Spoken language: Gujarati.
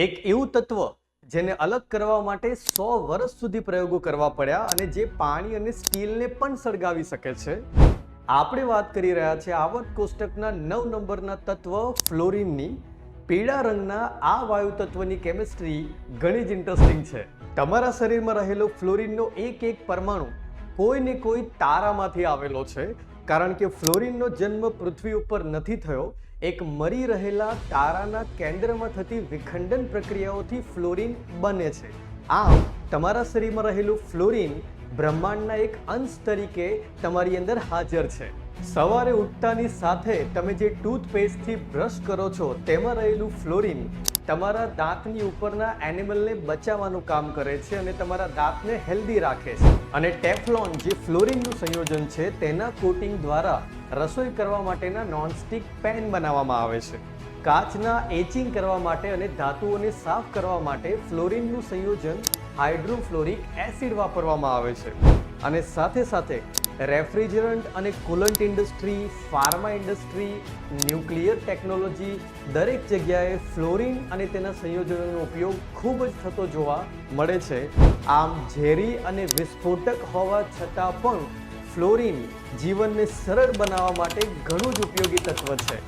એક એવું તત્વ જેને અલગ કરવા માટે 100 વર્ષ સુધી પ્રયોગો કરવા પડ્યા અને જે પાણી અને સ્ટીલને પણ સળગાવી શકે છે. આપણે વાત કરી રહ્યા છે આવર્ત કોષ્ટકના 9 નંબરના તત્વ ફ્લોરિનની. પીળા રંગના આ વાયુ તત્વની કેમિસ્ટ્રી ઘણી જ ઇન્ટરેસ્ટિંગ છે. તમારા શરીરમાં રહેલો ફ્લોરિનનો એક પરમાણુ કોઈને કોઈ તારામાંથી આવેલો છે, કારણ કે ફ્લોરિનનો જન્મ પૃથ્વી ઉપર નથી થયો. એક મરી રહેલા તારાના કેન્દ્રમાં થતી વિખંડન પ્રક્રિયાઓથી ફ્લોરિન બને છે. આમ તમારા શરીરમાં રહેલું ફ્લોરિન બ્રહ્માંડના એક અંશ તરીકે તમારી અંદર હાજર છે. સવારે ઉઠતાની સાથે તમે જે ટૂથપેસ્ટથી બ્રશ કરો છો તેમાં રહેલું ફ્લોરિન તમારા દાંતની ઉપરના એનિમલને બચાવવાનું કામ કરે છે અને તમારા દાંતને હેલ્ધી રાખે છે. અને ટેફલોન જે ફ્લોરિનનું સંયોજન છે તેના કોટિંગ દ્વારા રસોઈ કરવા માટેના નોનસ્ટિક પેન બનાવવામાં આવે છે. કાચના એચિંગ કરવા માટે અને ધાતુઓને સાફ કરવા માટે ફ્લોરિનનું સંયોજન હાઇડ્રોફ્લોરિક એસિડ વાપરવામાં આવે છે. અને સાથે સાથે રેફ્રિજરન્ટ અને coolant industry, pharma industry, nuclear technology દરેક જગ્યાએ ફ્લોરિન અને તેના સંયોજનોનો ઉપયોગ ખૂબ જ થતો જોવા મળે છે. આમ ઝેરી અને વિસ્ફોટક હોવા છતાં પણ ફ્લોરિન જીવનને સરળ બનાવવા માટે ઘણું જ ઉપયોગી તત્વ છે.